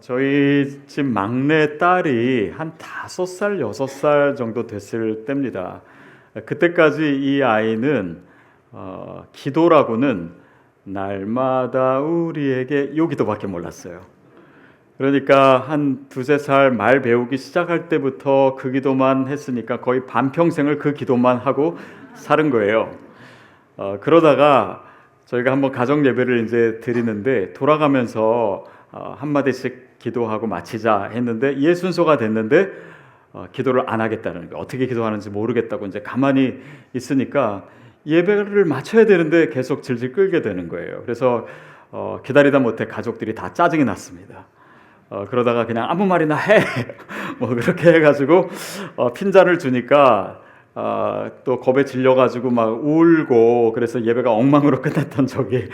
저희 집 막내 딸이 한 5살, 6살 정도 됐을 때입니다. 그때까지 이 아이는 기도라고는 날마다 우리에게 요 기도밖에 몰랐어요. 그러니까 한 2~3살 말 배우기 시작할 때부터 그 기도만 했으니까 거의 반평생을 그 기도만 하고 사는 거예요. 그러다가 저희가 한번 가정 예배를 이제 드리는데 돌아가면서 한마디씩 기도하고 마치자 했는데 이해 순서가 됐는데 기도를 안 하겠다는 거예요. 어떻게 기도하는지 모르겠다고 이제 가만히 있으니까 예배를 마쳐야 되는데 계속 질질 끌게 되는 거예요. 그래서 기다리다 못해 가족들이 다 짜증이 났습니다. 그러다가 그냥 아무 말이나 해 뭐 그렇게 해가지고 핀잔을 주니까 또 겁에 질려가지고 막 울고 그래서 예배가 엉망으로 끝났던 적이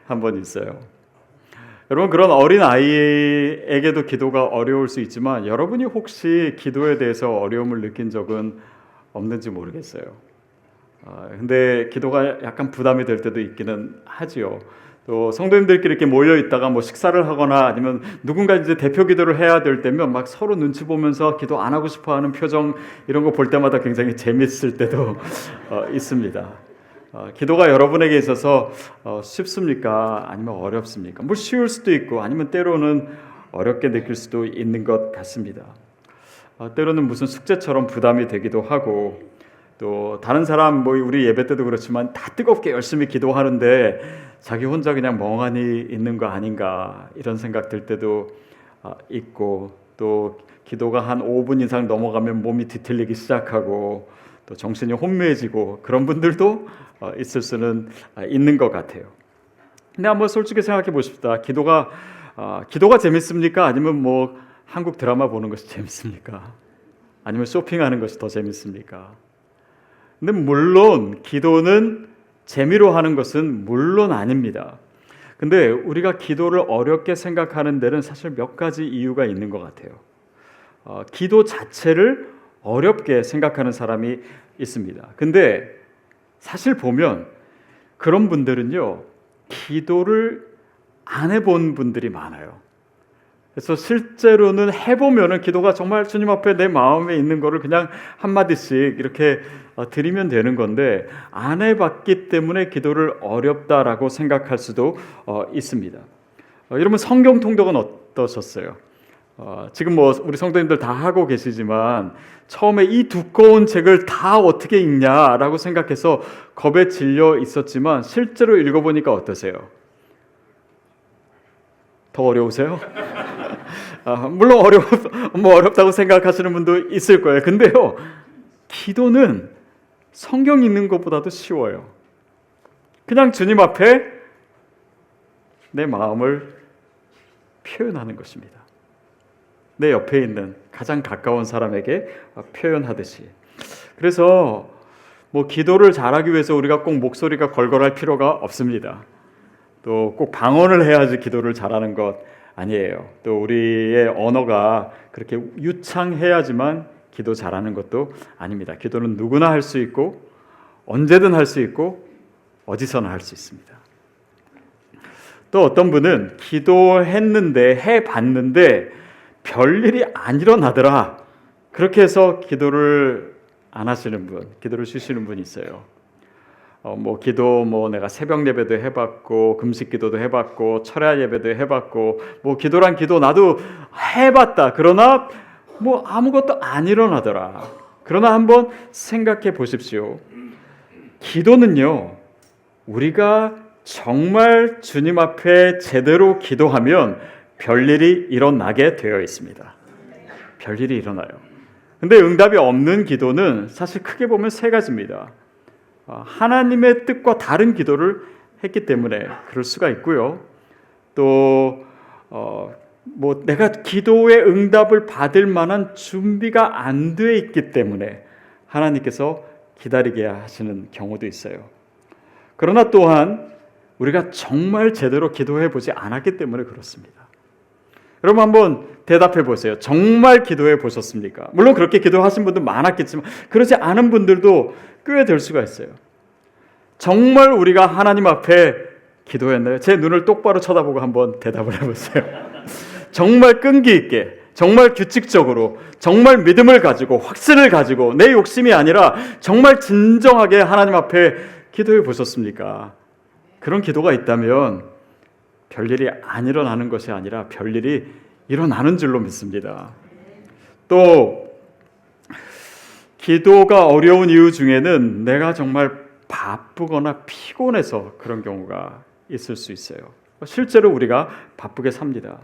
한 번 있어요. 여러분, 그런 어린 아이에게도 기도가 어려울 수 있지만 여러분이 혹시 기도에 대해서 어려움을 느낀 적은 없는지 모르겠어요. 근데 기도가 약간 부담이 될 때도 있기는 하지요. 또 성도님들끼리 이렇게 모여 있다가 뭐 식사를 하거나 아니면 누군가 이제 대표 기도를 해야 될 때면 막 서로 눈치 보면서 기도 안 하고 싶어 하는 표정 이런 거 볼 때마다 굉장히 재밌을 때도 있습니다. 기도가 여러분에게 있어서 쉽습니까? 아니면 어렵습니까? 뭐 쉬울 수도 있고 아니면 때로는 어렵게 느낄 수도 있는 것 같습니다. 때로는 무슨 숙제처럼 부담이 되기도 하고 또 다른 사람 뭐 우리 예배 때도 그렇지만 다 뜨겁게 열심히 기도하는데 자기 혼자 그냥 멍하니 있는 거 아닌가 이런 생각 들 때도 있고 또 기도가 한 5분 이상 넘어가면 몸이 뒤틀리기 시작하고 또 정신이 혼미해지고 그런 분들도 있을 수는 있는 것 같아요. 근데 한번 솔직히 생각해 보십시다. 기도가 재밌습니까? 아니면 뭐 한국 드라마 보는 것이 재밌습니까? 아니면 쇼핑하는 것이 더 재밌습니까? 근데 물론 기도는 재미로 하는 것은 물론 아닙니다. 근데 우리가 기도를 어렵게 생각하는 데는 사실 몇 가지 이유가 있는 것 같아요. 기도 자체를 어렵게 생각하는 사람이 있습니다. 근데 사실 보면 그런 분들은요, 기도를 안 해본 분들이 많아요. 그래서 실제로는 해보면은 기도가 정말 주님 앞에 내 마음에 있는 거를 그냥 한마디씩 이렇게 드리면 되는 건데 안 해봤기 때문에 기도를 어렵다라고 생각할 수도 있습니다. 여러분, 성경 통독은 어떠셨어요? 지금 뭐 우리 성도님들 다 하고 계시지만 처음에 이 두꺼운 책을 다 어떻게 읽냐라고 생각해서 겁에 질려 있었지만 실제로 읽어보니까 어떠세요? 더 어려우세요? 물론 어렵다고 생각하시는 분도 있을 거예요. 근데요, 기도는 성경 읽는 것보다도 쉬워요. 그냥 주님 앞에 내 마음을 표현하는 것입니다. 내 옆에 있는 가장 가까운 사람에게 표현하듯이. 그래서 뭐 기도를 잘하기 위해서 우리가 꼭 목소리가 걸걸할 필요가 없습니다. 또 꼭 방언을 해야지 기도를 잘하는 것 아니에요. 또 우리의 언어가 그렇게 유창해야지만 기도 잘하는 것도 아닙니다. 기도는 누구나 할 수 있고 언제든 할 수 있고 어디서나 할 수 있습니다. 또 어떤 분은 기도했는데 해봤는데 별일이 안 일어나더라. 그렇게 해서 기도를 안 하시는 분, 기도를 쉬시는 분이 있어요. 뭐 기도 내가 새벽 예배도 해봤고 금식 기도도 해봤고 철야 예배도 해봤고 뭐 기도란 기도 나도 해봤다. 그러나 뭐 아무것도 안 일어나더라. 그러나 한번 생각해 보십시오. 기도는요, 우리가 정말 주님 앞에 제대로 기도하면 별일이 일어나게 되어 있습니다. 별일이 일어나요. 근데 응답이 없는 기도는 사실 크게 보면 3가지입니다. 하나님의 뜻과 다른 기도를 했기 때문에 그럴 수가 있고요. 또 뭐 내가 기도의 응답을 받을 만한 준비가 안 돼 있기 때문에 하나님께서 기다리게 하시는 경우도 있어요. 그러나 또한 우리가 정말 제대로 기도해 보지 않았기 때문에 그렇습니다. 여러분 한번 대답해 보세요. 정말 기도해 보셨습니까? 물론 그렇게 기도하신 분도 많았겠지만 그러지 않은 분들도 꽤 될 수가 있어요. 정말 우리가 하나님 앞에 기도했나요? 제 눈을 똑바로 쳐다보고 한번 대답을 해보세요. 정말 끈기 있게, 정말 규칙적으로, 정말 믿음을 가지고, 확신을 가지고, 내 욕심이 아니라 정말 진정하게 하나님 앞에 기도해 보셨습니까? 그런 기도가 있다면 별일이 안 일어나는 것이 아니라 별일이 일어나는 줄로 믿습니다. 또 기도가 어려운 이유 중에는 내가 정말 바쁘거나 피곤해서 그런 경우가 있을 수 있어요. 실제로 우리가 바쁘게 삽니다.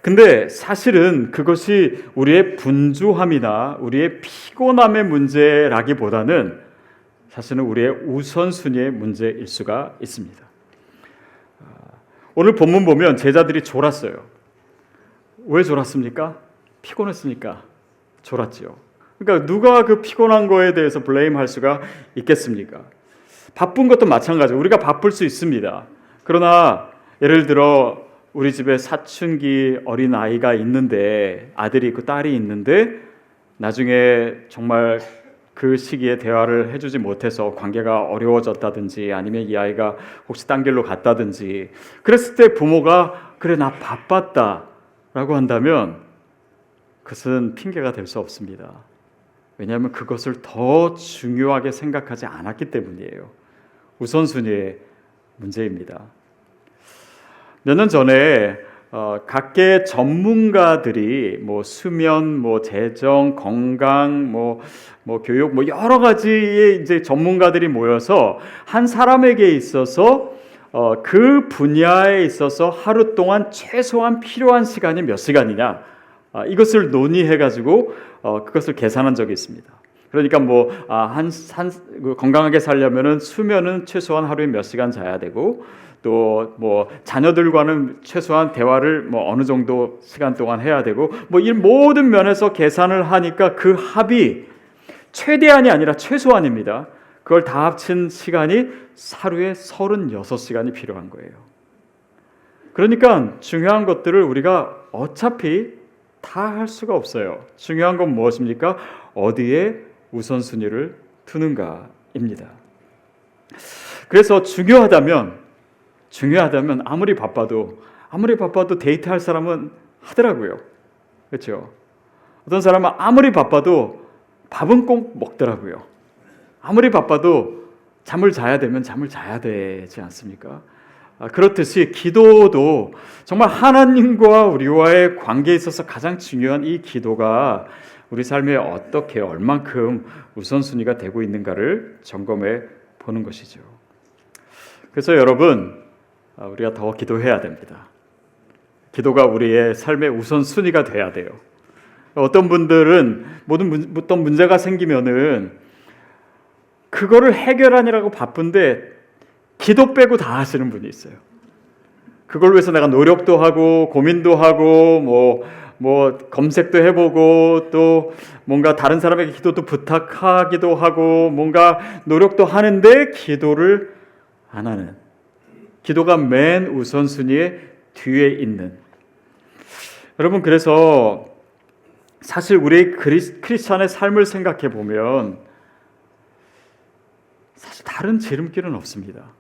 근데 사실은 그것이 우리의 분주함이나 우리의 피곤함의 문제라기보다는 사실은 우리의 우선순위의 문제일 수가 있습니다. 오늘 본문 보면 제자들이 졸았어요. 왜 졸았습니까? 피곤했으니까 졸았지요. 그러니까 누가 그 피곤한 거에 대해서 블레임할 수가 있겠습니까? 바쁜 것도 마찬가지고 우리가 바쁠 수 있습니다. 그러나 예를 들어 우리 집에 사춘기 어린 아이가 있는데, 아들이 있고 딸이 있는데 나중에 정말 그 시기에 대화를 해주지 못해서 관계가 어려워졌다든지 아니면 이 아이가 혹시 딴 길로 갔다든지 그랬을 때 부모가 그래 나 바빴다라고 한다면 그것은 핑계가 될 수 없습니다. 왜냐하면 그것을 더 중요하게 생각하지 않았기 때문이에요. 우선순위의 문제입니다. 몇 년 전에 각계 전문가들이 수면, 재정, 건강, 교육, 여러 가지의 이제 전문가들이 모여서 한 사람에게 있어서 그 분야에 있어서 하루 동안 최소한 필요한 시간이 몇 시간이냐, 이것을 논의해가지고 그것을 계산한 적이 있습니다. 그러니까 건강하게 살려면은 수면은 최소한 하루에 몇 시간 자야 되고, 또 자녀들과는 최소한 대화를 어느 정도 시간 동안 해야 되고, 이 모든 면에서 계산을 하니까 그 합이 최대한이 아니라 최소한입니다. 그걸 다 합친 시간이 하루에 36시간이 필요한 거예요. 그러니까 중요한 것들을 우리가 어차피 다 할 수가 없어요. 중요한 건 무엇입니까? 어디에 우선순위를 두는가입니다. 그래서 중요하다면 아무리 바빠도 데이트할 사람은 하더라고요. 그렇죠? 어떤 사람은 아무리 바빠도 밥은 꼭 먹더라고요. 아무리 바빠도 잠을 자야 되면 잠을 자야 되지 않습니까? 그렇듯이 기도도 정말 하나님과 우리와의 관계에 있어서 가장 중요한 이 기도가 우리 삶에 어떻게 얼만큼 우선순위가 되고 있는가를 점검해 보는 것이죠. 그래서 여러분, 우리가 더 기도해야 됩니다. 기도가 우리의 삶의 우선순위가 돼야 돼요. 어떤 분들은 어떤 문제가 생기면은 그거를 해결하느라고 바쁜데 기도 빼고 다 하시는 분이 있어요. 그걸 위해서 내가 노력도 하고 고민도 하고 검색도 해보고 또 뭔가 다른 사람에게 기도도 부탁하기도 하고 뭔가 노력도 하는데 기도를 안 하는, 기도가 맨 우선순위에 뒤에 있는 여러분, 그래서 사실 우리 크리스찬의 삶을 생각해 보면 사실 다른 지름길은 없습니다.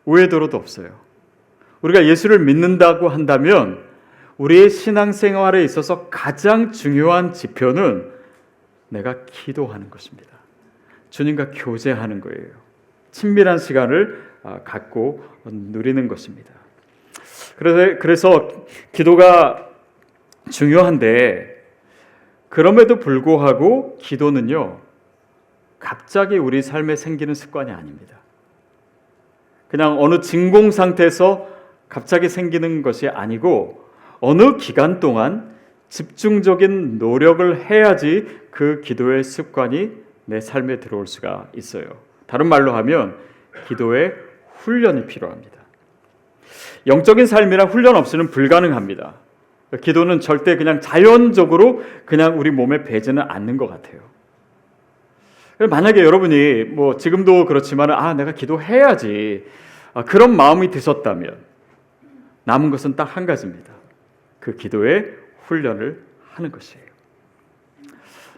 우회도로도 없어요. 우리가 예수를 믿는다고 한다면 우리의 신앙생활에 있어서 가장 중요한 지표는 내가 기도하는 것입니다. 주님과 교제하는 거예요. 친밀한 시간을 갖고 누리는 것입니다. 그래서 기도가 중요한데, 그럼에도 불구하고 기도는요, 갑자기 우리 삶에 생기는 습관이 아닙니다. 그냥 어느 진공 상태에서 갑자기 생기는 것이 아니고 어느 기간 동안 집중적인 노력을 해야지 그 기도의 습관이 내 삶에 들어올 수가 있어요. 다른 말로 하면 기도의 훈련이 필요합니다. 영적인 삶이라 훈련 없이는 불가능합니다. 기도는 절대 그냥 자연적으로 그냥 우리 몸에 배지는 않는 것 같아요. 만약에 여러분이 지금도 그렇지만 내가 기도해야지 그런 마음이 드셨다면 남은 것은 딱 한 가지입니다. 그 기도의 훈련을 하는 것이에요.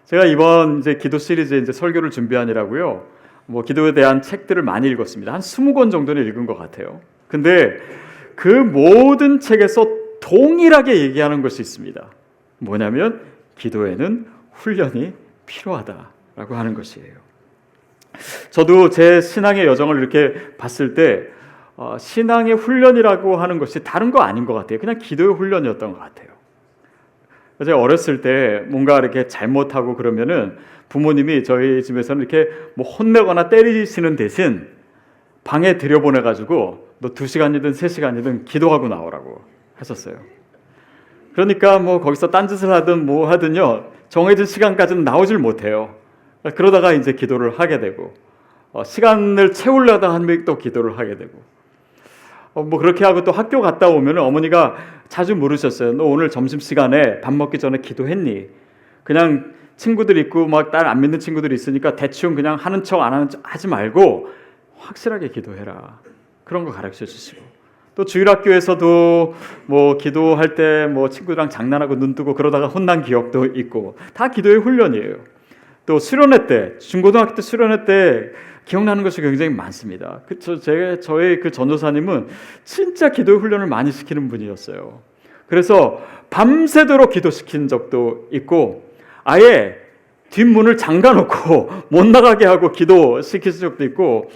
제가 이번 기도 시리즈 설교를 준비하느라고요, 기도에 대한 책들을 많이 읽었습니다. 한 20권 정도는 읽은 것 같아요. 근데 그 모든 책에서 동일하게 얘기하는 것이 있습니다. 뭐냐면 기도에는 훈련이 필요하다라고 하는 것이에요. 저도 제 신앙의 여정을 이렇게 봤을 때 신앙의 훈련이라고 하는 것이 다른 거 아닌 것 같아요. 그냥 기도의 훈련이었던 것 같아요. 제가 어렸을 때 뭔가 이렇게 잘못하고 그러면은 부모님이 저희 집에서는 이렇게 뭐 혼내거나 때리시는 대신 방에 들여보내가지고 너 2시간이든 3시간이든 기도하고 나오라고 하셨어요. 그러니까 뭐 거기서 딴짓을 하든 뭐 하든요, 정해진 시간까지는 나오질 못해요. 그러다가 이제 기도를 하게 되고, 시간을 채우려다 하면 또 기도를 하게 되고, 뭐 그렇게 하고 또 학교 갔다 오면 어머니가 자주 물으셨어요. 너 오늘 점심시간에 밥 먹기 전에 기도했니? 그냥 친구들 있고 막 딸 안 믿는 친구들이 있으니까 대충 그냥 하는 척 안 하는 척 하지 말고 확실하게 기도해라. 그런 거 가르쳐 주시고, 또 주일학교에서도 뭐 기도할 때 뭐 친구들이랑 장난하고 눈 뜨고 그러다가 혼난 기억도 있고, 다 기도의 훈련이에요. 또 수련회 때, 중고등학교 때 수련회 때 기억나는 것이 굉장히 많습니다. 저의 그 전도사님은 진짜 기도의 훈련을 많이 시키는 분이었어요. 그래서 밤새도록 기도시킨 적도 있고, 아예 뒷문을 잠가놓고 못 나가게 하고 기도시킨 적도 있고,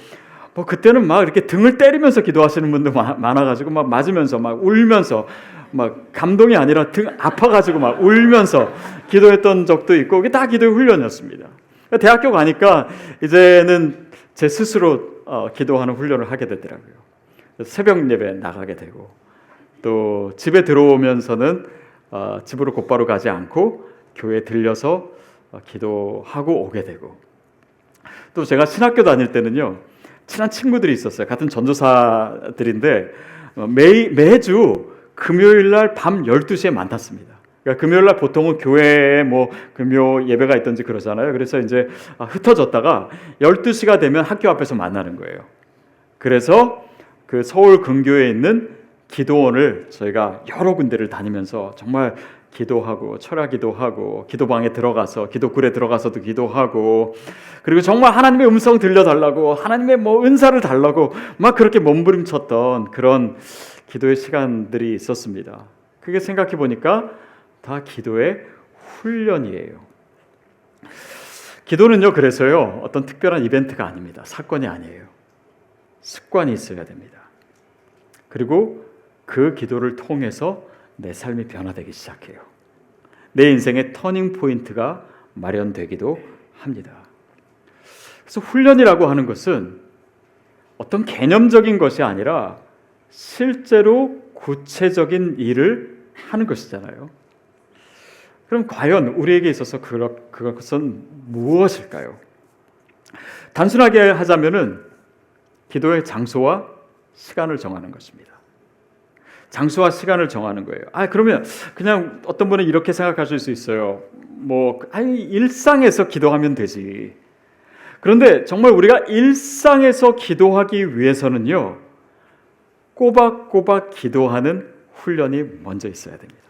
뭐 그때는 막 이렇게 등을 때리면서 기도하시는 분도 많아가지고 막 맞으면서 막 울면서 막 감동이 아니라 등 아파가지고 막 울면서 기도했던 적도 있고, 그게 다 기도의 훈련이었습니다. 대학교 가니까 이제는 제 스스로 기도하는 훈련을 하게 되더라고요. 새벽 예배 나가게 되고, 또 집에 들어오면서는 집으로 곧바로 가지 않고 교회에 들려서 기도하고 오게 되고, 또 제가 신학교 다닐 때는요, 친한 친구들이 있었어요. 같은 전도사들인데 매주 금요일 날 밤 12시에 만났습니다. 그러니까 금요일 날 보통은 교회에 뭐 금요 예배가 있든지 그러잖아요. 그래서 이제 흩어졌다가 12시가 되면 학교 앞에서 만나는 거예요. 그래서 그 서울 근교에 있는 기도원을 저희가 여러 군데를 다니면서 정말 기도하고 철야기도 하고, 기도방에 들어가서 기도굴에 들어가서도 기도하고, 그리고 정말 하나님의 음성 들려달라고, 하나님의 뭐 은사를 달라고 막 그렇게 몸부림쳤던 그런 기도의 시간들이 있었습니다. 그게 생각해 보니까 다 기도의 훈련이에요. 기도는요, 그래서요, 어떤 특별한 이벤트가 아닙니다. 사건이 아니에요. 습관이 있어야 됩니다. 그리고 그 기도를 통해서 내 삶이 변화되기 시작해요. 내 인생의 터닝 포인트가 마련되기도 합니다. 그래서 훈련이라고 하는 것은 어떤 개념적인 것이 아니라 실제로 구체적인 일을 하는 것이잖아요. 그럼 과연 우리에게 있어서 그것은 무엇일까요? 단순하게 하자면은 기도의 장소와 시간을 정하는 것입니다. 장소와 시간을 정하는 거예요. 그러면 그냥 어떤 분은 이렇게 생각하실 수 있어요. 일상에서 기도하면 되지. 그런데 정말 우리가 일상에서 기도하기 위해서는요, 꼬박꼬박 기도하는 훈련이 먼저 있어야 됩니다.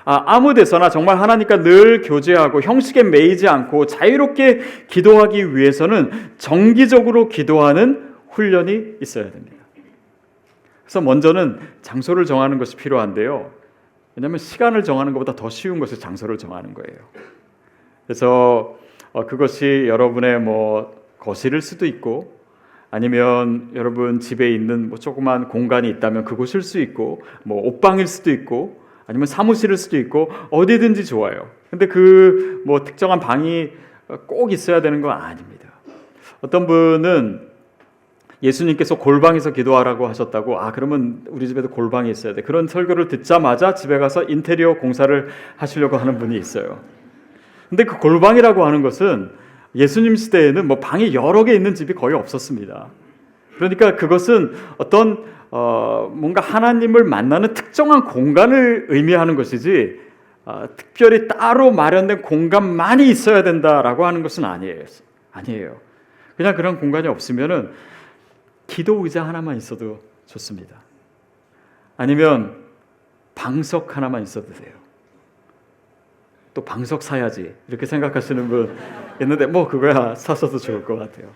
아무 데서나 정말 하나님과 늘 교제하고 형식에 매이지 않고 자유롭게 기도하기 위해서는 정기적으로 기도하는 훈련이 있어야 됩니다. 그래서 먼저는 장소를 정하는 것이 필요한데요. 왜냐하면 시간을 정하는 것보다 더 쉬운 것이 장소를 정하는 거예요. 그래서 그것이 여러분의 뭐 거실일 수도 있고, 아니면 여러분 집에 있는 뭐 조그만 공간이 있다면 그곳일 수 있고, 뭐 옷방일 수도 있고, 아니면 사무실일 수도 있고, 어디든지 좋아요. 근데 그 뭐 특정한 방이 꼭 있어야 되는 건 아닙니다. 어떤 분은 예수님께서 골방에서 기도하라고 하셨다고, 그러면 우리 집에도 골방이 있어야 돼. 그런 설교를 듣자마자 집에 가서 인테리어 공사를 하시려고 하는 분이 있어요. 근데 그 골방이라고 하는 것은 예수님 시대에는 뭐 방이 여러 개 있는 집이 거의 없었습니다. 그러니까 그것은 어떤 뭔가 하나님을 만나는 특정한 공간을 의미하는 것이지, 특별히 따로 마련된 공간만이 있어야 된다라고 하는 것은 아니에요. 그냥 그런 공간이 없으면은 기도 의자 하나만 있어도 좋습니다. 아니면 방석 하나만 있어도 돼요. 또 방석 사야지 이렇게 생각하시는 분 있는데, 뭐 그거야 사서도 좋을 것 같아요.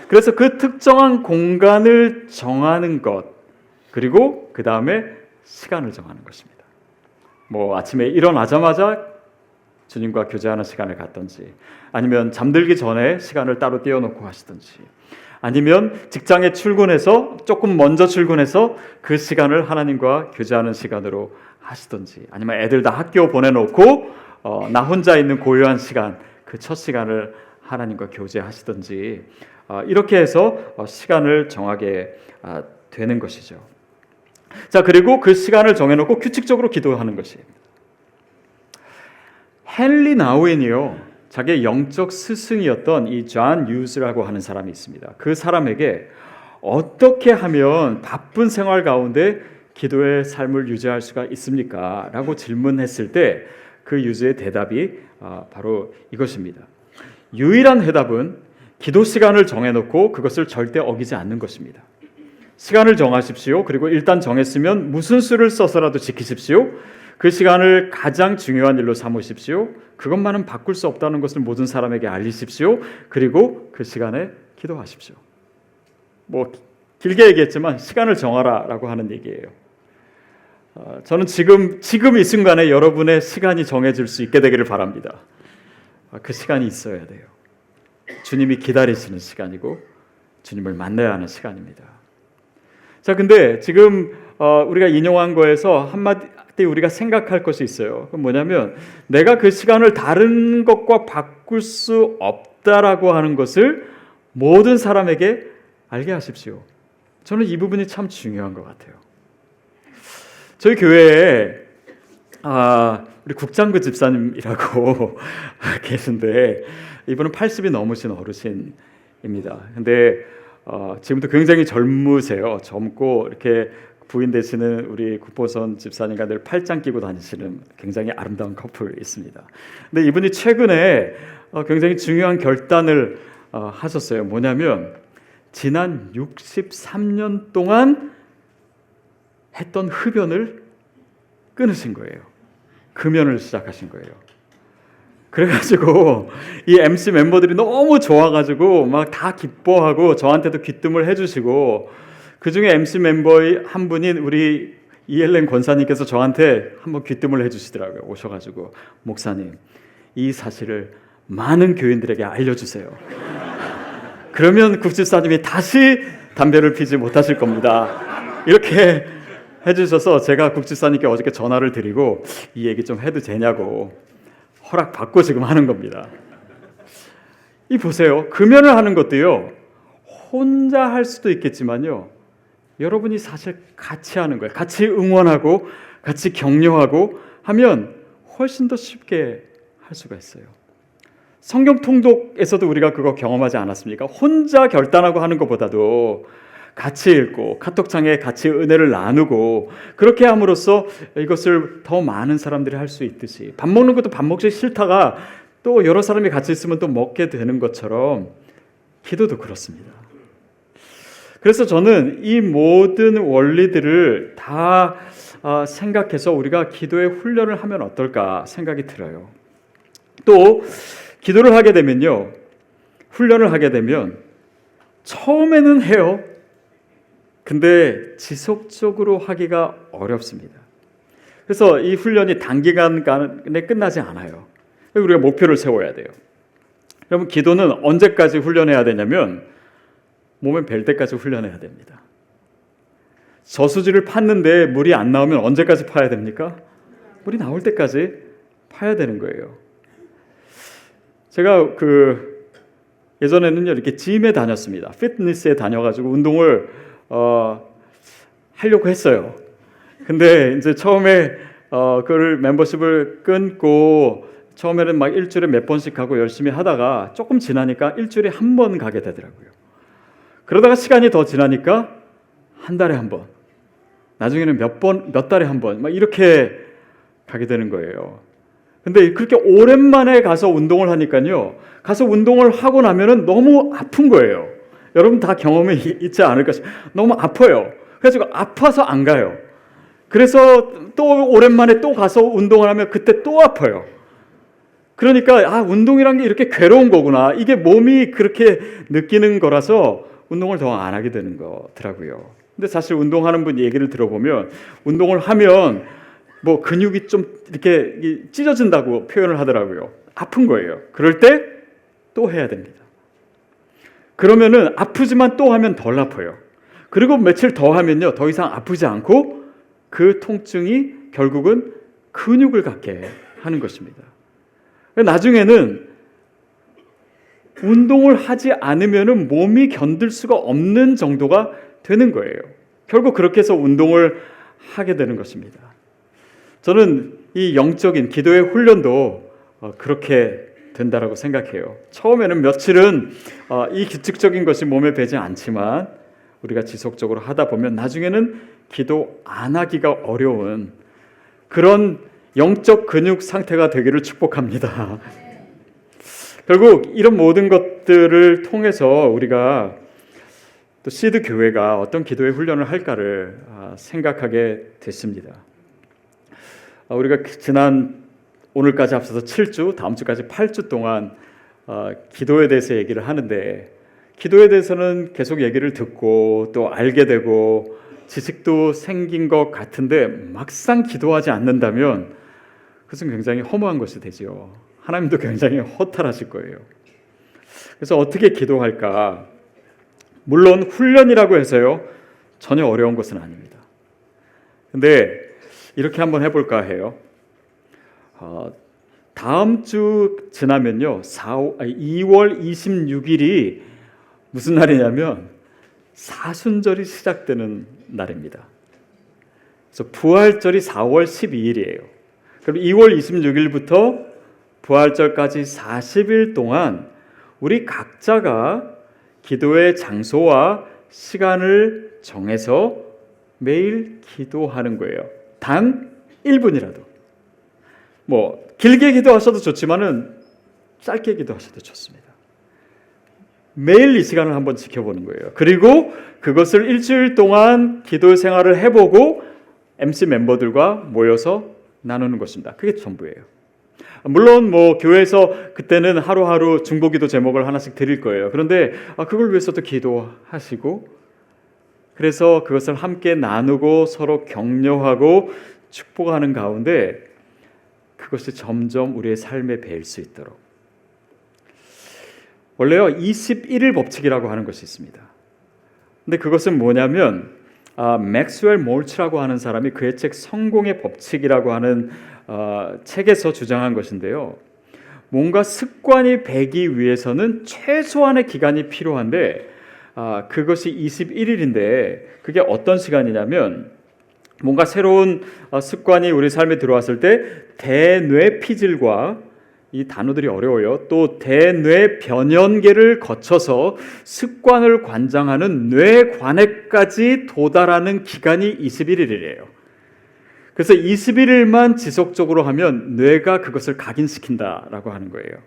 그래서 그 특정한 공간을 정하는 것, 그리고 그 다음에 시간을 정하는 것입니다. 뭐 아침에 일어나자마자 주님과 교제하는 시간을 갖든지, 아니면 잠들기 전에 시간을 따로 띄워놓고 하시든지, 아니면 직장에 출근해서 조금 먼저 출근해서 그 시간을 하나님과 교제하는 시간으로 하시든지, 아니면 애들 다 학교 보내놓고 나 혼자 있는 고요한 시간, 그 첫 시간을 하나님과 교제하시든지, 이렇게 해서 시간을 정하게 되는 것이죠. 자, 그리고 그 시간을 정해놓고 규칙적으로 기도하는 것이에요. 헨리 나우인이요, 자기의 영적 스승이었던 이 존 유즈라고 하는 사람이 있습니다. 그 사람에게 어떻게 하면 바쁜 생활 가운데 기도의 삶을 유지할 수가 있습니까? 라고 질문했을 때 그 유즈의 대답이 바로 이것입니다. 유일한 해답은 기도 시간을 정해놓고 그것을 절대 어기지 않는 것입니다. 시간을 정하십시오. 그리고 일단 정했으면 무슨 수를 써서라도 지키십시오. 그 시간을 가장 중요한 일로 삼으십시오. 그것만은 바꿀 수 없다는 것을 모든 사람에게 알리십시오. 그리고 그 시간에 기도하십시오. 뭐 길게 얘기했지만 시간을 정하라라고 하는 얘기예요. 저는 지금 이 순간에 여러분의 시간이 정해질 수 있게 되기를 바랍니다. 그 시간이 있어야 돼요. 주님이 기다리시는 시간이고 주님을 만나야 하는 시간입니다. 자, 근데 지금 우리가 인용한 거에서 한마디 우리가 생각할 것이 있어요. 그건 뭐냐면, 내가 그 시간을 다른 것과 바꿀 수 없다라고 하는 것을 모든 사람에게 알게 하십시오. 저는 이 부분이 참 중요한 것 같아요. 저희 교회에 우리 국장구 집사님이라고 계신데, 이분은 80이 넘으신 어르신입니다. 근데 지금도 굉장히 젊으세요. 젊고 이렇게 부인 되시는 우리 국보선 집사님과 늘 팔짱 끼고 다니시는 굉장히 아름다운 커플이 있습니다. 근데 이분이 최근에 굉장히 중요한 결단을 하셨어요. 뭐냐면, 지난 63년 동안 했던 흡연을 끊으신 거예요. 금연을 시작하신 거예요. 그래가지고 이 MC 멤버들이 너무 좋아가지고 막 다 기뻐하고 저한테도 귀뜸을 해주시고, 그 중에 MC 멤버의 한 분인 우리 이엘렌 권사님께서 저한테 한번 귀뜸을 해주시더라고요. 오셔가지고, 목사님, 이 사실을 많은 교인들에게 알려주세요. 그러면 국집사님이 다시 담배를 피지 못하실 겁니다. 이렇게 해주셔서 제가 국집사님께 어저께 전화를 드리고 이 얘기 좀 해도 되냐고 허락받고 지금 하는 겁니다. 이 보세요. 금연을 하는 것도요, 혼자 할 수도 있겠지만요, 여러분이 사실 같이 하는 거예요. 같이 응원하고 같이 격려하고 하면 훨씬 더 쉽게 할 수가 있어요. 성경 통독에서도 우리가 그거 경험하지 않았습니까? 혼자 결단하고 하는 것보다도 같이 읽고 카톡창에 같이 은혜를 나누고 그렇게 함으로써 이것을 더 많은 사람들이 할 수 있듯이, 밥 먹는 것도 밥 먹기 싫다가 또 여러 사람이 같이 있으면 또 먹게 되는 것처럼 기도도 그렇습니다. 그래서 저는 이 모든 원리들을 다 생각해서 우리가 기도의 훈련을 하면 어떨까 생각이 들어요. 또 기도를 하게 되면요, 훈련을 하게 되면 처음에는 해요. 근데 지속적으로 하기가 어렵습니다. 그래서 이 훈련이 단기간에 끝나지 않아요. 우리가 목표를 세워야 돼요. 여러분, 기도는 언제까지 훈련해야 되냐면 몸에 뵐 때까지 훈련해야 됩니다. 저수지를 팠는데 물이 안 나오면 언제까지 파야 됩니까? 물이 나올 때까지 파야 되는 거예요. 제가 예전에는요, 이렇게 짐에 다녔습니다. 피트니스에 다녀가지고 운동을 하려고 했어요. 근데 이제 처음에 그걸 멤버십을 끊고 처음에는 막 일주일에 몇 번씩 가고 열심히 하다가 조금 지나니까 일주일에 한 번 가게 되더라고요. 그러다가 시간이 더 지나니까 한 달에 한 번, 나중에는 몇 달에 한 번, 막 이렇게 가게 되는 거예요. 근데 그렇게 오랜만에 가서 운동을 하니까요, 가서 운동을 하고 나면은 너무 아픈 거예요. 여러분 다 경험이 있지 않을까 싶어요. 너무 아파요. 그래가지고 아파서 안 가요. 그래서 또 오랜만에 또 가서 운동을 하면 그때 또 아파요. 그러니까 운동이란 게 이렇게 괴로운 거구나, 이게 몸이 그렇게 느끼는 거라서 운동을 더 안 하게 되는 거더라고요. 근데 사실 운동하는 분 얘기를 들어보면 운동을 하면 뭐 근육이 좀 이렇게 찢어진다고 표현을 하더라고요. 아픈 거예요. 그럴 때 또 해야 됩니다. 그러면은 아프지만 또 하면 덜 아파요. 그리고 며칠 더 하면요, 더 이상 아프지 않고 그 통증이 결국은 근육을 갖게 하는 것입니다. 나중에는 운동을 하지 않으면은 몸이 견딜 수가 없는 정도가 되는 거예요. 결국 그렇게 해서 운동을 하게 되는 것입니다. 저는 이 영적인 기도의 훈련도 그렇게 된다라고 생각해요. 처음에는 며칠은 이 규칙적인 것이 몸에 배지 않지만 우리가 지속적으로 하다 보면 나중에는 기도 안 하기가 어려운 그런 영적 근육 상태가 되기를 축복합니다. 결국 이런 모든 것들을 통해서 우리가 또 시드 교회가 어떤 기도의 훈련을 할까를 생각하게 됐습니다. 우리가 지난 오늘까지 앞서서 7주, 다음 주까지 8주 동안 기도에 대해서 얘기를 하는데, 기도에 대해서는 계속 얘기를 듣고 또 알게 되고 지식도 생긴 것 같은데 막상 기도하지 않는다면 그것은 굉장히 허무한 것이 되지요. 하나님도 굉장히 허탈하실 거예요. 그래서 어떻게 기도할까? 물론 훈련이라고 해서요, 전혀 어려운 것은 아닙니다. 근데 이렇게 한번 해볼까 해요. 다음 주 지나면요, 2월 26일이 무슨 날이냐면 사순절이 시작되는 날입니다. 그래서 부활절이 4월 12일이에요. 그럼 2월 26일부터 부활절까지 40일 동안 우리 각자가 기도의 장소와 시간을 정해서 매일 기도하는 거예요. 단 1분이라도. 뭐 길게 기도하셔도 좋지만은 짧게 기도하셔도 좋습니다. 매일 이 시간을 한번 지켜보는 거예요. 그리고 그것을 일주일 동안 기도 생활을 해보고 MC 멤버들과 모여서 나누는 것입니다. 그게 전부예요. 물론 뭐 교회에서 그때는 하루하루 중보기도 제목을 하나씩 드릴 거예요. 그런데 그걸 위해서도 기도하시고, 그래서 그것을 함께 나누고 서로 격려하고 축복하는 가운데 그것이 점점 우리의 삶에 배일 수 있도록. 원래요 21일 법칙이라고 하는 것이 있습니다. 근데 그것은 뭐냐면 맥스웰 몰츠라고 하는 사람이 그의 책 성공의 법칙이라고 하는 책에서 주장한 것인데요. 뭔가 습관이 배기 위해서는 최소한의 기간이 필요한데 그것이 21일인데 그게 어떤 시간이냐면, 뭔가 새로운 습관이 우리 삶에 들어왔을 때 대뇌피질과, 이 단어들이 어려워요, 또 대뇌변연계를 거쳐서 습관을 관장하는 뇌관액까지 도달하는 기간이 21일이에요. 그래서 21일만 지속적으로 하면 뇌가 그것을 각인시킨다라고 하는 거예요.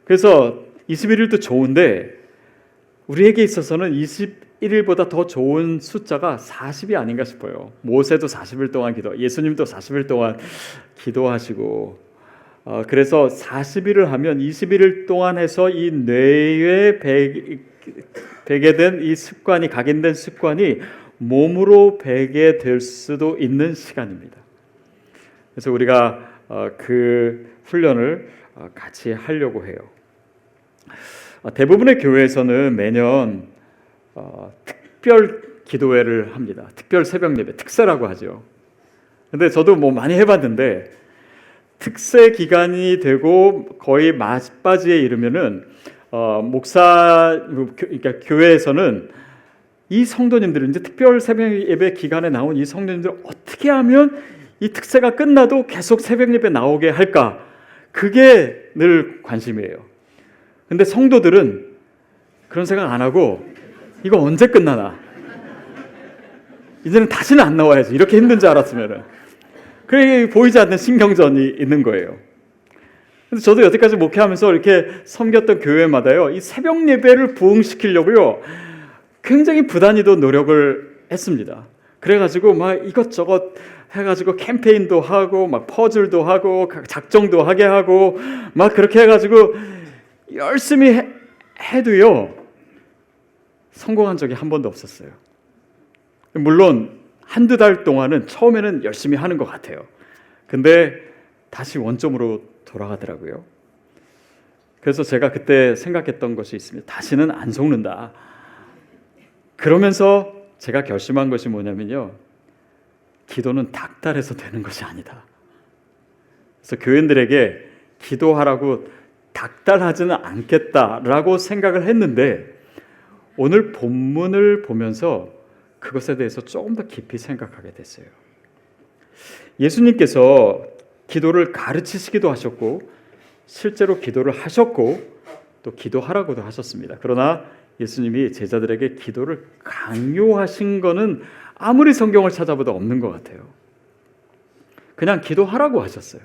그래서 21일도 좋은데 우리에게 있어서는 21일보다 더 좋은 숫자가 40이 아닌가 싶어요. 모세도 40일 동안 예수님도 40일 동안 기도하시고, 그래서 40일을 하면 21일 동안 해서 이 뇌에 배게 된 이 습관이, 각인된 습관이 몸으로 배게 될 수도 있는 시간입니다. 그래서 우리가 그 훈련을 같이 하려고 해요. 대부분의 교회에서는 매년 특별 기도회를 합니다. 특별 새벽 예배, 특세라고 하죠. 근데 저도 뭐 많이 해봤는데 특세 기간이 되고 거의 막바지에 이르면은 그러니까 교회에서는 이 성도님들은 이제 특별 새벽 예배 기간에 나온 이 성도님들 어떻게 하면 이 특세가 끝나도 계속 새벽 예배 나오게 할까? 그게 늘 관심이에요. 근데 성도들은 그런 생각 안 하고 이거 언제 끝나나? 이제는 다시는 안 나와야지. 이렇게 힘든지 알았으면은. 그게 보이지 않는 신경전이 있는 거예요. 그래서 저도 여태까지 목회하면서 이렇게 섬겼던 교회마다요, 이 새벽 예배를 부흥시키려고요, 굉장히 부단히도 노력을 했습니다. 그래가지고 막 이것저것 해가지고 캠페인도 하고, 막 퍼즐도 하고, 작정도 하게 하고, 막 그렇게 해가지고 열심히 해도요, 성공한 적이 한 번도 없었어요. 물론 한두 달 동안은 처음에는 열심히 하는 것 같아요. 근데 다시 원점으로 돌아가더라고요. 그래서 제가 그때 생각했던 것이 있습니다. 다시는 안 속는다. 그러면서 제가 결심한 것이 뭐냐면요, 기도는 닥달해서 되는 것이 아니다. 그래서 교인들에게 기도하라고 닥달하지는 않겠다라고 생각을 했는데, 오늘 본문을 보면서 그것에 대해서 조금 더 깊이 생각하게 됐어요. 예수님께서 기도를 가르치시기도 하셨고 실제로 기도를 하셨고 또 기도하라고도 하셨습니다. 그러나 예수님이 제자들에게 기도를 강요하신 거는 아무리 성경을 찾아봐도 없는 것 같아요. 그냥 기도하라고 하셨어요.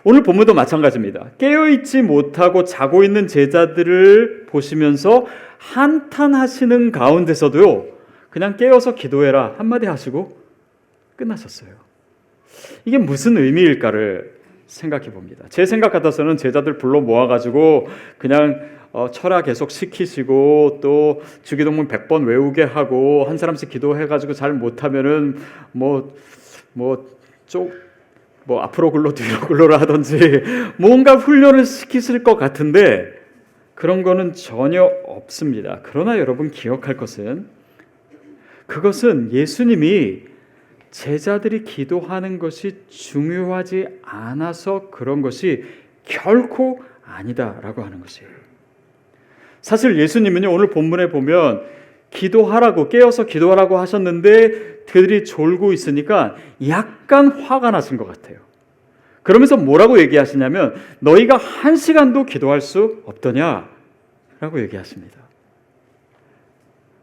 오늘 본문도 마찬가지입니다. 깨어있지 못하고 자고 있는 제자들을 보시면서 한탄하시는 가운데서도 그냥 깨어서 기도해라 한마디 하시고 끝나셨어요. 이게 무슨 의미일까를 생각해 봅니다. 제 생각 같아서는 제자들 불러 모아가지고 그냥 철야 계속 시키시고 또 주기도문 100번 외우게 하고 한 사람씩 기도해가지고 잘 못하면은 앞으로 굴러 뒤로 굴러라 하든지 뭔가 훈련을 시키실 것 같은데 그런 거는 전혀 없습니다. 그러나 여러분 기억할 것은, 그것은 예수님이 제자들이 기도하는 것이 중요하지 않아서 그런 것이 결코 아니다라고 하는 것이에요. 사실 예수님은요, 오늘 본문에 보면 기도하라고, 깨어서 기도하라고 하셨는데 그들이 졸고 있으니까 약간 화가 나신 것 같아요. 그러면서 뭐라고 얘기하시냐면 너희가 1시간도 기도할 수 없더냐라고 얘기하십니다.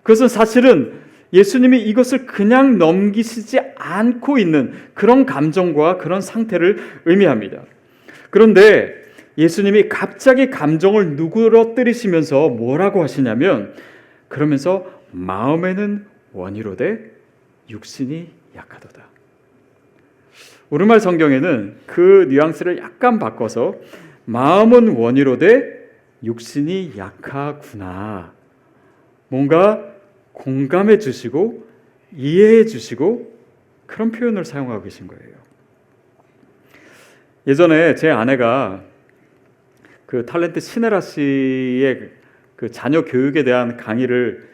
그것은 사실은 예수님이 이것을 그냥 넘기시지 않고 있는 그런 감정과 그런 상태를 의미합니다. 그런데 예수님이 갑자기 감정을 누그러뜨리시면서 뭐라고 하시냐면, 그러면서 마음에는 원이로되 육신이 약하도다. 오르말 성경에는 그 뉘앙스를 약간 바꿔서 마음은 원이로되 육신이 약하구나, 뭔가 공감해 주시고 이해해 주시고 그런 표현을 사용하고 계신 거예요. 예전에 제 아내가 그 탤런트 신혜라 씨의 그 자녀 교육에 대한 강의를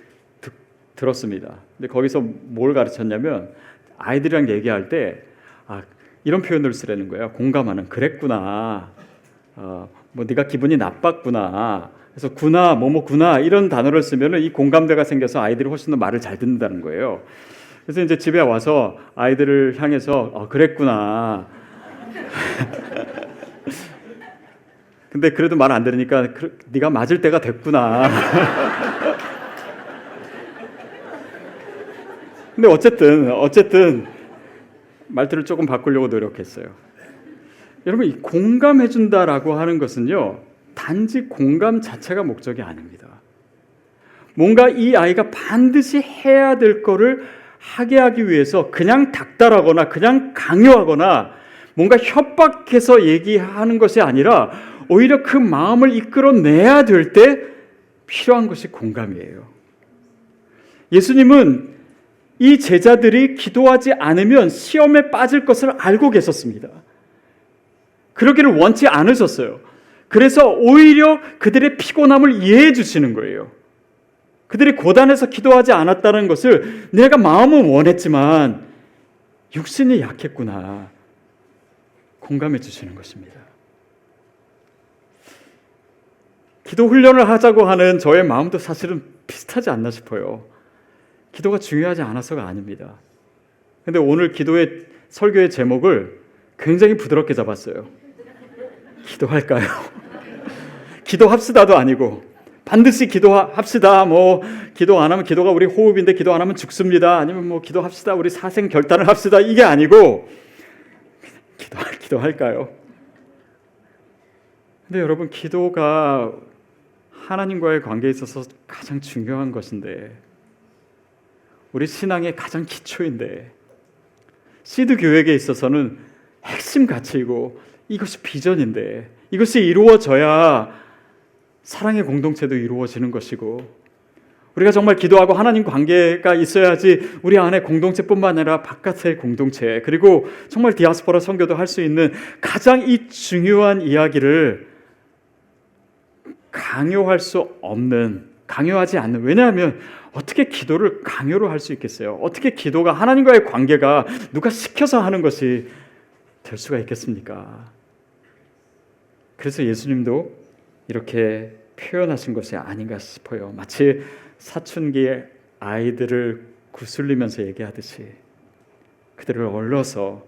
들었습니다. 근데 거기서 뭘 가르쳤냐면 아이들이랑 얘기할 때 이런 표현을 쓰라는 거예요. 공감하는, 그랬구나, 네가 기분이 나빴구나, 그래서 구나, 뭐뭐구나 이런 단어를 쓰면은 이 공감대가 생겨서 아이들이 훨씬 더 말을 잘 듣는다는 거예요. 그래서 이제 집에 와서 아이들을 향해서 그랬구나. 근데 그래도 말 안 들으니까 네가 맞을 때가 됐구나. 근데 어쨌든 말투를 조금 바꾸려고 노력했어요. 여러분, 이 공감해 준다라고 하는 것은요, 단지 공감 자체가 목적이 아닙니다. 뭔가 이 아이가 반드시 해야 될 거를 하게 하기 위해서 그냥 닥달하거나 그냥 강요하거나 뭔가 협박해서 얘기하는 것이 아니라 오히려 그 마음을 이끌어내야 될 때 필요한 것이 공감이에요. 예수님은 이 제자들이 기도하지 않으면 시험에 빠질 것을 알고 계셨습니다. 그러기를 원치 않으셨어요. 그래서 오히려 그들의 피곤함을 이해해 주시는 거예요. 그들이 고단해서 기도하지 않았다는 것을 내가 마음은 원했지만 육신이 약했구나, 공감해 주시는 것입니다. 기도 훈련을 하자고 하는 저의 마음도 사실은 비슷하지 않나 싶어요. 기도가 중요하지 않아서가 아닙니다. 근데 오늘 기도의 설교의 제목을 굉장히 부드럽게 잡았어요. 기도할까요? 기도합시다도 아니고 반드시 기도합시다. 기도 안 하면 기도가 우리 호흡인데 기도 안 하면 죽습니다. 아니면 기도합시다. 우리 사생 결단을 합시다. 이게 아니고 기도할까요? 근데 여러분, 기도가 하나님과의 관계에 있어서 가장 중요한 것인데, 우리 신앙의 가장 기초인데, 시드 교회에 있어서는 핵심 가치이고 이것이 비전인데, 이것이 이루어져야 사랑의 공동체도 이루어지는 것이고 우리가 정말 기도하고 하나님 관계가 있어야지 우리 안에 공동체뿐만 아니라 바깥의 공동체, 그리고 정말 디아스포라 선교도 할 수 있는 가장 이 중요한 이야기를 강요할 수 없는, 강요하지 않는, 왜냐하면 어떻게 기도를 강요로 할 수 있겠어요? 어떻게 기도가 하나님과의 관계가 누가 시켜서 하는 것이 될 수가 있겠습니까? 그래서 예수님도 이렇게 표현하신 것이 아닌가 싶어요. 마치 사춘기의 아이들을 구슬리면서 얘기하듯이 그들을 얼러서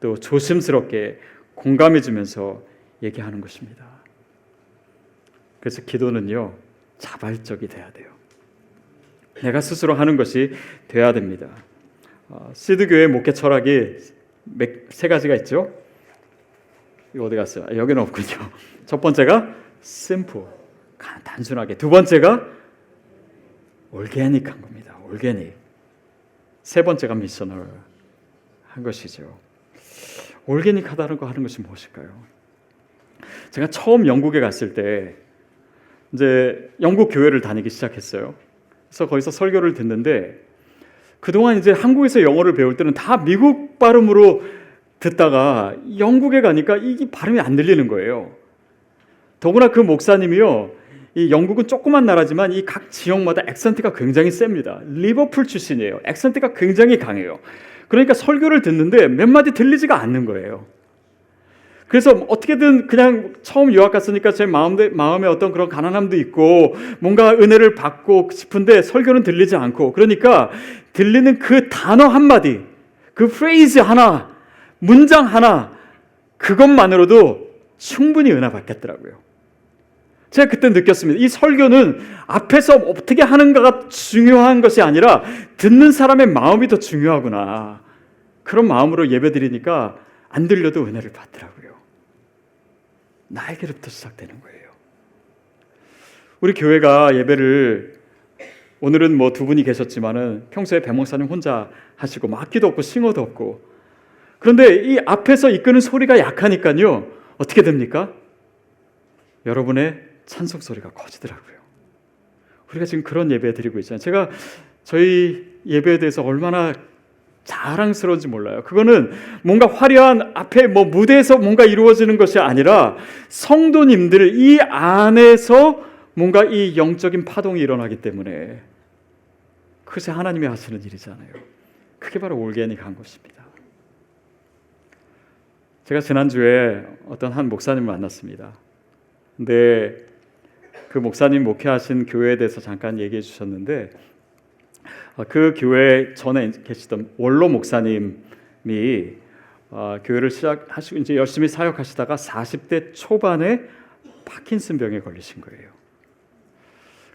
또 조심스럽게 공감해주면서 얘기하는 것입니다. 그래서 기도는요, 자발적이 돼야 돼요. 내가 스스로 하는 것이 돼야 됩니다. 시드교회 목회 철학이 세 가지가 있죠. 이거 어디 갔어요? 여기는 없군요. 첫 번째가 심플, 단순하게. 두 번째가 올게닉한 겁니다. 올게닉. 세 번째가 미셔널 한 것이죠. 올게닉하다는 거 하는 것이 무엇일까요? 제가 처음 영국에 갔을 때 이제 영국 교회를 다니기 시작했어요. 그래서 거기서 설교를 듣는데 그동안 이제 한국에서 영어를 배울 때는 다 미국 발음으로 듣다가 영국에 가니까 이게 발음이 안 들리는 거예요. 더구나 그 목사님이요, 이 영국은 조그만 나라지만 이 각 지역마다 액센트가 굉장히 셉니다. 리버풀 출신이에요. 액센트가 굉장히 강해요. 그러니까 설교를 듣는데 몇 마디 들리지가 않는 거예요. 그래서 어떻게든 그냥 처음 유학 갔으니까 제 마음에 어떤 그런 가난함도 있고 뭔가 은혜를 받고 싶은데 설교는 들리지 않고, 그러니까 들리는 그 단어 한마디, 그 프레이즈 하나, 문장 하나, 그것만으로도 충분히 은혜 받겠더라고요. 제가 그때 느꼈습니다. 이 설교는 앞에서 어떻게 하는가가 중요한 것이 아니라 듣는 사람의 마음이 더 중요하구나. 그런 마음으로 예배드리니까 안 들려도 은혜를 받더라고요. 나에게부터 시작되는 거예요. 우리 교회가 예배를, 오늘은 뭐 두 분이 계셨지만은 평소에 배 목사님 혼자 하시고 악기도 없고 싱어도 없고, 그런데 이 앞에서 이끄는 소리가 약하니까요, 어떻게 됩니까? 여러분의 찬송 소리가 커지더라고요. 우리가 지금 그런 예배 드리고 있잖아요. 제가 저희 예배에 대해서 얼마나 자랑스러운지 몰라요. 그거는 뭔가 화려한 앞에 뭐 무대에서 뭔가 이루어지는 것이 아니라 성도님들 이 안에서 뭔가 이 영적인 파동이 일어나기 때문에 그것이 하나님이 하시는 일이잖아요. 그게 바로 올게닉한 것입니다. 제가 지난주에 어떤 한 목사님을 만났습니다. 근데 그 목사님 목회하신 교회에 대해서 잠깐 얘기해 주셨는데, 그 교회 전에 계시던 원로 목사님이 교회를 시작하시고 이제 열심히 사역하시다가 40대 초반에 파킨슨 병에 걸리신 거예요.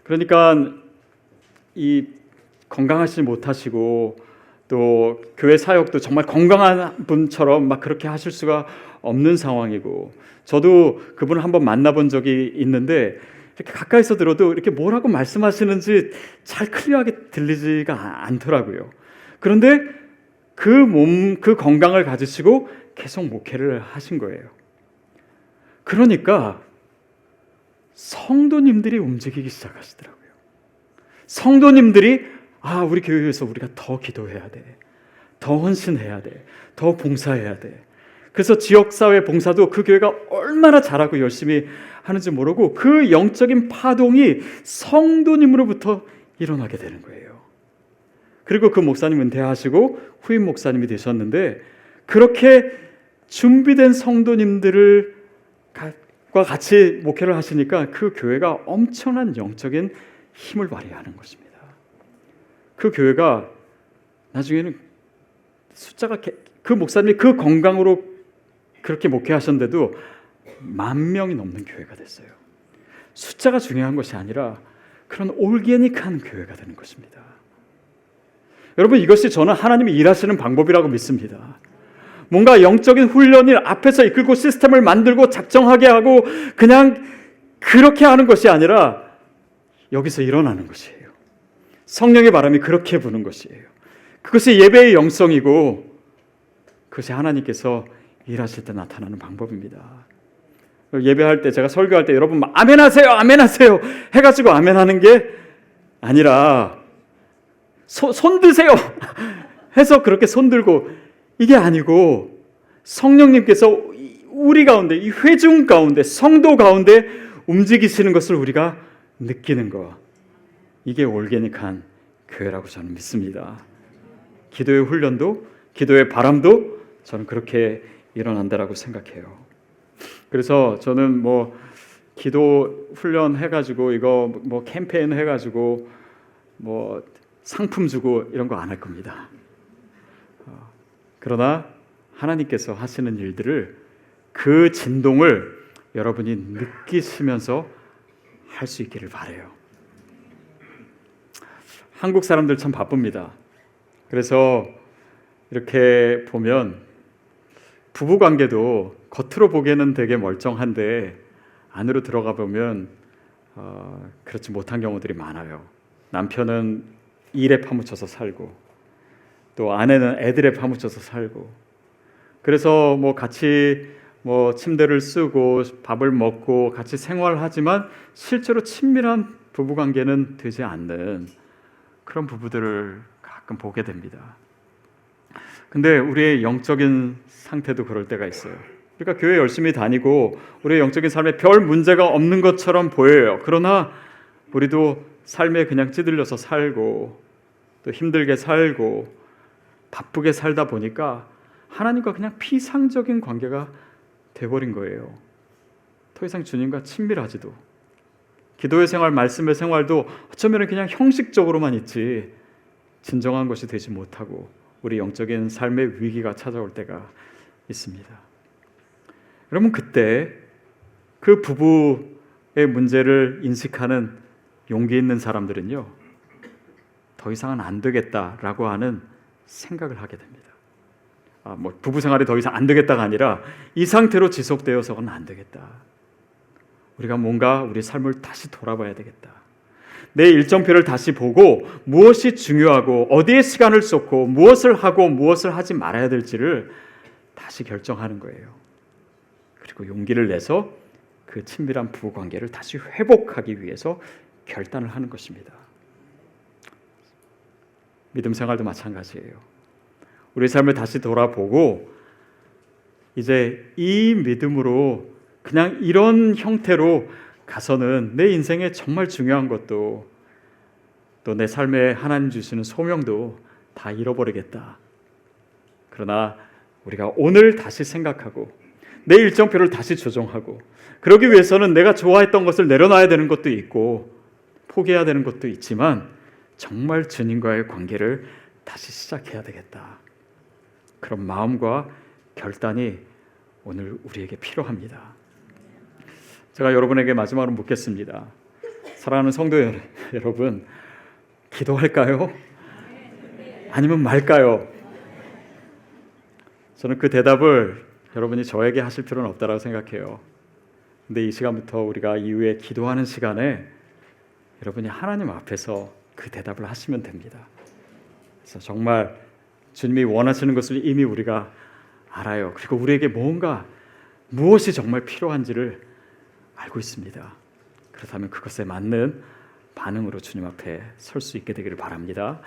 그러니까 이 건강하지 못하시고 또 교회 사역도 정말 건강한 분처럼 막 그렇게 하실 수가 없는 상황이고, 저도 그분을 한번 만나본 적이 있는데 이렇게 가까이서 들어도 이렇게 뭐라고 말씀하시는지 잘 클리어하게 들리지가 않더라고요. 그런데 그 건강을 가지시고 계속 목회를 하신 거예요. 그러니까 성도님들이 움직이기 시작하시더라고요. 성도님들이 우리 교회에서 우리가 더 기도해야 돼, 더 헌신해야 돼, 더 봉사해야 돼. 그래서 지역사회 봉사도 그 교회가 얼마나 잘하고 열심히 하는지 모르고 그 영적인 파동이 성도님으로부터 일어나게 되는 거예요. 그리고 그 목사님 은퇴하시고 후임 목사님이 되셨는데, 그렇게 준비된 성도님들과 같이 목회를 하시니까 그 교회가 엄청난 영적인 힘을 발휘하는 것입니다. 그 교회가 나중에는 숫자가, 그 목사님이 그 건강으로 그렇게 목회하셨는데도 10,000명이 넘는 교회가 됐어요. 숫자가 중요한 것이 아니라 그런 올게닉한 교회가 되는 것입니다. 여러분, 이것이 저는 하나님이 일하시는 방법이라고 믿습니다. 뭔가 영적인 훈련을 앞에서 이끌고 시스템을 만들고 작정하게 하고 그냥 그렇게 하는 것이 아니라 여기서 일어나는 것이에요. 성령의 바람이 그렇게 부는 것이에요. 그것이 예배의 영성이고 그것이 하나님께서 일하실 때 나타나는 방법입니다. 예배할 때, 제가 설교할 때 여러분 아멘하세요, 아멘하세요 해가지고 아멘하는 게 아니라 손 드세요 해서 그렇게 손 들고 이게 아니고 성령님께서 우리 가운데, 이 회중 가운데, 성도 가운데 움직이시는 것을 우리가 느끼는 것, 이게 올게닉한 교회라고 저는 믿습니다. 기도의 훈련도, 기도의 바람도 저는 그렇게 일어난다라고 생각해요. 그래서 저는 기도 훈련 해가지고 이거 캠페인 해가지고 상품 주고 이런 거 안 할 겁니다. 그러나 하나님께서 하시는 일들을, 그 진동을 여러분이 느끼시면서 할 수 있기를 바라요. 한국 사람들 참 바쁩니다. 그래서 이렇게 보면 부부관계도 겉으로 보기에는 되게 멀쩡한데 안으로 들어가 보면 그렇지 못한 경우들이 많아요. 남편은 일에 파묻혀서 살고 또 아내는 애들에 파묻혀서 살고, 그래서 같이 침대를 쓰고 밥을 먹고 같이 생활하지만 실제로 친밀한 부부관계는 되지 않는 그런 부부들을 가끔 보게 됩니다. 근데 우리의 영적인 상태도 그럴 때가 있어요. 그러니까 교회 열심히 다니고 우리의 영적인 삶에 별 문제가 없는 것처럼 보여요. 그러나 우리도 삶에 그냥 찌들려서 살고 또 힘들게 살고 바쁘게 살다 보니까 하나님과 그냥 피상적인 관계가 돼버린 거예요. 더 이상 주님과 친밀하지도, 기도의 생활, 말씀의 생활도 어쩌면 그냥 형식적으로만 있지 진정한 것이 되지 못하고 우리 영적인 삶의 위기가 찾아올 때가 있습니다. 여러분, 그때 그 부부의 문제를 인식하는 용기 있는 사람들은요, 더 이상은 안 되겠다라고 하는 생각을 하게 됩니다. 부부 생활이 더 이상 안 되겠다가 아니라 이 상태로 지속되어서는 안 되겠다. 우리가 뭔가 우리 삶을 다시 돌아봐야 되겠다. 내 일정표를 다시 보고 무엇이 중요하고 어디에 시간을 쏟고 무엇을 하고 무엇을 하지 말아야 될지를 다시 결정하는 거예요. 그리고 용기를 내서 그 친밀한 부부 관계를 다시 회복하기 위해서 결단을 하는 것입니다. 믿음 생활도 마찬가지예요. 우리 삶을 다시 돌아보고 이제 이 믿음으로 그냥 이런 형태로 가서는 내 인생에 정말 중요한 것도 또 내 삶에 하나님 주시는 소명도 다 잃어버리겠다. 그러나 우리가 오늘 다시 생각하고 내 일정표를 다시 조정하고, 그러기 위해서는 내가 좋아했던 것을 내려놔야 되는 것도 있고 포기해야 되는 것도 있지만 정말 주님과의 관계를 다시 시작해야 되겠다. 그런 마음과 결단이 오늘 우리에게 필요합니다. 제가 여러분에게 마지막으로 묻겠습니다. 사랑하는 성도 여러분, 기도할까요? 아니면 말까요? 저는 그 대답을 여러분이 저에게 하실 필요는 없다고 생각해요. 근데 이 시간부터 우리가 이후에 기도하는 시간에 여러분이 하나님 앞에서 그 대답을 하시면 됩니다. 그래서 정말 주님이 원하시는 것을 이미 우리가 알아요. 그리고 우리에게 무엇이 정말 필요한지를 알고 있습니다. 그렇다면 그것에 맞는 반응으로 주님 앞에 설 수 있게 되기를 바랍니다.